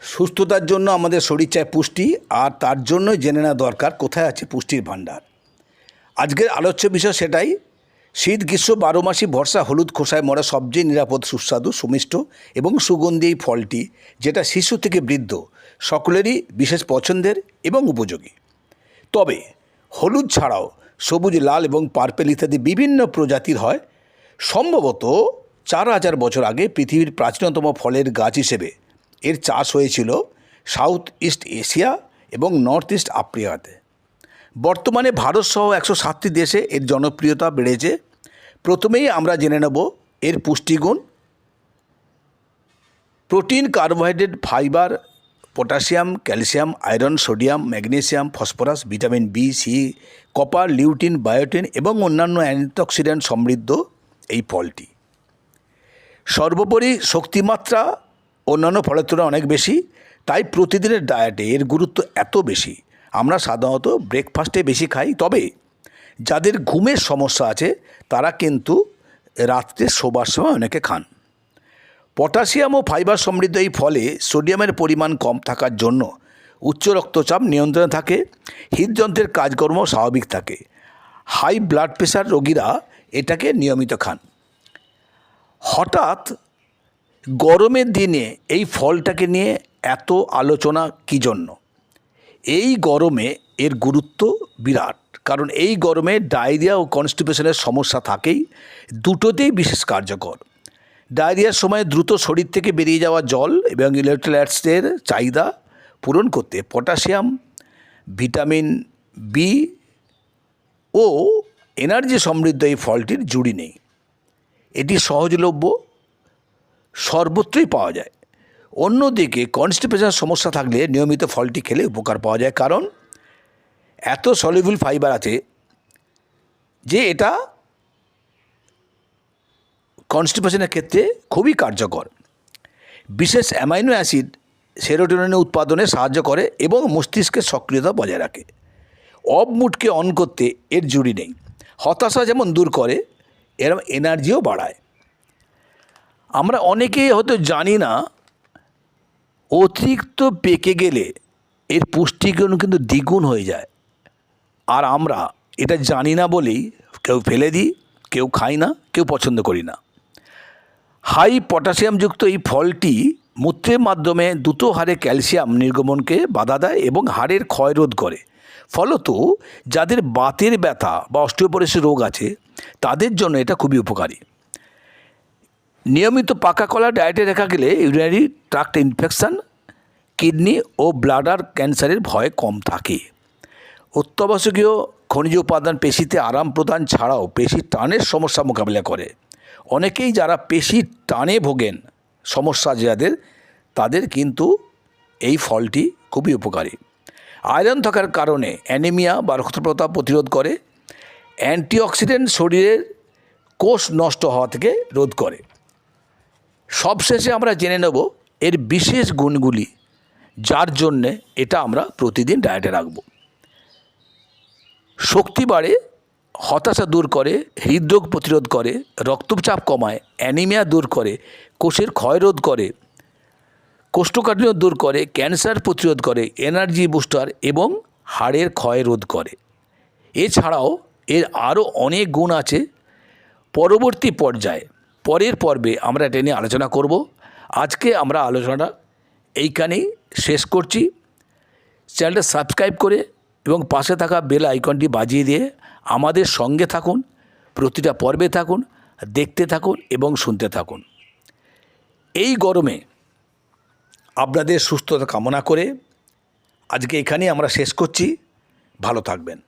সুস্থতার জন্য আমাদের শরীর চায় পুষ্টি, আর তার জন্যই জেনে নেওয়া দরকার কোথায় আছে পুষ্টির ভাণ্ডার। আজকের আলোচ্য বিষয় সেটাই। শীত গ্রীষ্ম 12 মাসই ভরসা হলুদ খোসায় মরা সবচেয়ে নিরাপদ, সুস্বাদু, সুমিষ্ট এবং সুগন্ধি এই ফলটি, যেটা শিশু থেকে বৃদ্ধ সকলেরই বিশেষ পছন্দের এবং উপযোগী। তবে হলুদ ছাড়াও সবুজ, লাল এবং পার্পেল ইত্যাদি বিভিন্ন প্রজাতির হয়। সম্ভবত 4000 বছর আগে পৃথিবীর প্রাচীনতম ফলের গাছ হিসেবে এর চাষ হয়েছিল সাউথ ইস্ট এশিয়া এবং নর্থ ইস্ট আফ্রিকাতে। বর্তমানে ভারতসহ 107টি দেশে এর জনপ্রিয়তা বেড়েছে। প্রথমেই আমরা জেনে নেব এর পুষ্টিগুণ। Protein, carbohydrate, fibre, potassium, calcium, iron, sodium, magnesium, phosphorus, vitamin B, C, copper, lutein, biotin এবং অন্যান্য অ্যান্টিঅক্সিডেন্ট সমৃদ্ধ এই ফলটি। সর্বোপরি শক্তিমাত্রা অন্যান্য ফলের তুলনায় অনেক বেশি, তাই প্রতিদিনের ডায়েটে এর গুরুত্ব এত বেশি। আমরা সাধারণত ব্রেকফাস্টে বেশি খাই, তবে যাদের ঘুমের সমস্যা আছে তারা কিন্তু রাত্রে শোবার সময় অনেকে খান। পটাশিয়াম ও ফাইবার সমৃদ্ধ এই ফলে সোডিয়ামের পরিমাণ কম থাকার জন্য উচ্চ রক্তচাপ নিয়ন্ত্রণে থাকে, হৃদযন্ত্রের কাজকর্ম স্বাভাবিক থাকে। হাই ব্লাড প্রেশার রোগীরা এটাকে নিয়মিত খান। হঠাৎ গরমের দিনে এই ফলটাকে নিয়ে এত আলোচনা কী জন্য? এই গরমে এর গুরুত্ব বিরাট, কারণ এই গরমে ডায়রিয়া ও কনস্টিপেশনের সমস্যা থাকেই, দুটোতেই বিশেষ কার্যকর। ডায়রিয়ার সময় দ্রুত শরীর থেকে বেরিয়ে যাওয়া জল এবং ইলেকট্রোলাইটসের চাহিদা পূরণ করতে পটাশিয়াম, ভিটামিন বি ও এনার্জি সমৃদ্ধ এই ফলটির জুড়ি নেই। এটি সহজলভ্য, সর্বত্রই পাওয়া যায়। অন্যদিকে কনস্টিপেশন সমস্যা থাকলে নিয়মিত ফলটি খেলে উপকার পাওয়া যায়, কারণ এত সলিউবল ফাইবার আছে যে এটা কনস্টিপেশনের ক্ষেত্রে খুবই কার্যকর। বিশেষ অ্যামাইনো অ্যাসিড সেরোটোনিন উৎপাদনে সাহায্য করে এবং মস্তিষ্কের সক্রিয়তা বজায় রাখে। অফ মুডকে অন করতে এর জুড়ি নেই। হতাশা যেমন দূর করে, এরকম এনার্জিও বাড়ায়। আমরা অনেকেই হয়তো জানি না, অতিরিক্ত পেকে গেলে এর পুষ্টিগুণ কিন্তু দ্বিগুণ হয়ে যায়, আর আমরা এটা জানি না বলেই কেউ ফেলে দিই, কেউ খাই না, কেউ পছন্দ করি না। হাই পটাশিয়ামযুক্ত এই ফলটি মূত্রের মাধ্যমে দ্রুত হারে ক্যালসিয়াম নির্গমনকে বাধা দেয় এবং হাড়ের ক্ষয় রোধ করে। ফলত যাদের বাতের ব্যথা বা অস্টিওপোরোসিস রোগ আছে তাদের জন্য এটা খুবই উপকারী। নিয়মিত পাকা কলা ডায়েটে রাখা গেলে ইউরিনারি ট্র্যাক্ট ইনফেকশন, কিডনি ও ব্লাডার ক্যান্সারের ভয় কম থাকে। অত্যাবশ্যকীয় খনিজ উপাদান পেশিতে আরাম প্রদান ছাড়াও পেশির টানের সমস্যা মোকাবিলা করে। অনেকেই যারা পেশির টানে ভোগেন, সমস্যা যাদের, তাদের কিন্তু এই ফলটি খুবই উপকারী। আয়রন থাকার কারণে অ্যানিমিয়া বা রক্তপ্রবাহ প্রতিরোধ করে। অ্যান্টিঅক্সিডেন্ট শরীরের কোষ নষ্ট হওয়া থেকে রোধ করে। সবশেষে আমরা জেনে নেব এর বিশেষ গুণগুলি, যার জন্যে এটা আমরা প্রতিদিন ডায়েটে রাখব। শক্তি বাড়ে, হতাশা দূর করে, হৃদরোগ প্রতিরোধ করে, রক্তচাপ কমায়, অ্যানিমিয়া দূর করে, কোষের ক্ষয় রোধ করে, কোষ্ঠকাঠিন্য দূর করে, ক্যান্সার প্রতিরোধ করে, এনার্জি বুস্টার এবং হাড়ের ক্ষয় রোধ করে। এছাড়াও এর আরও অনেক গুণ আছে। পরবর্তী পর্যায়ে, পরের পর্বে আমরা এটা নিয়ে আলোচনা করব। আজকে আমরা আলোচনাটা এইখানেই শেষ করছি। চ্যানেলটা সাবস্ক্রাইব করে এবং পাশে থাকা বেল আইকনটি বাজিয়ে দিয়ে আমাদের সঙ্গে থাকুন, প্রতিটা পর্বে থাকুন, দেখতে থাকুন এবং শুনতে থাকুন। এই গরমে আপনাদের সুস্থতা কামনা করে আজকে এখানেই আমরা শেষ করছি। ভালো থাকবেন।